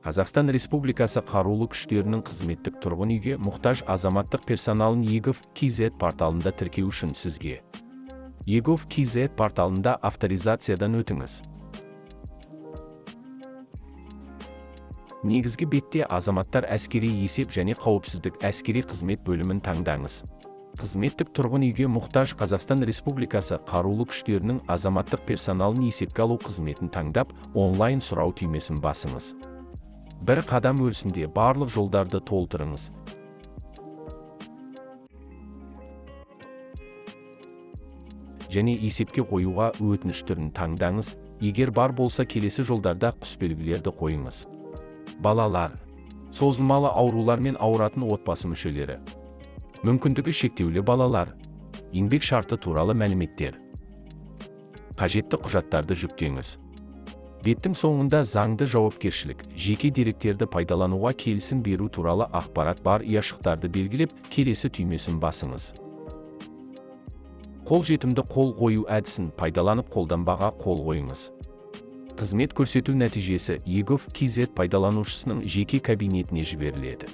Қазақстан Республикасы қарулы күштерінің қызметтік тұрғын үйге мұқтаж азаматтық персоналын egov.kz порталында тіркеу үшін сізге egov.kz порталында авторизациядан өтіңіз. Негізгі бетте азаматтар әскери есеп және қауіпсіздік әскери қызмет бөлімін таңдаңыз. Қызметтік тұрғын үйге мұқтаж Қазақстан Республикасы қарулы күштерінің азаматтық персоналын есепке алу қызметін таңдап, онлайн сұрау түймесін басыңыз. Bir қадам өрісінде барлық жолдарды толтырыңыз. Және есепке қоюға өтініш түрін таңдаңыз. Егер бар болса, келесі жолдарда құсбелгілерді қойыңыз. Балалар, созылмалы аурулармен ауыратын отбасы мүшелері, мүмкіндігі шектеулі балалар, еңбек шарты туралы мәліметтер. Қажетті құжаттарды жүктеңіз. Беттің соңында заңды жауапкершілік, жеке деректерді пайдалануға келісім беру туралы ақпарат бар ұяшықтарды белгілеп, келесі түймесін басыңыз. Қолжетімді қол қою әдісін пайдаланып қолданбаға қол қойыңыз. Қызмет көрсету нәтижесі egov.kz пайдаланушысының жеке кабинетіне жіберіледі.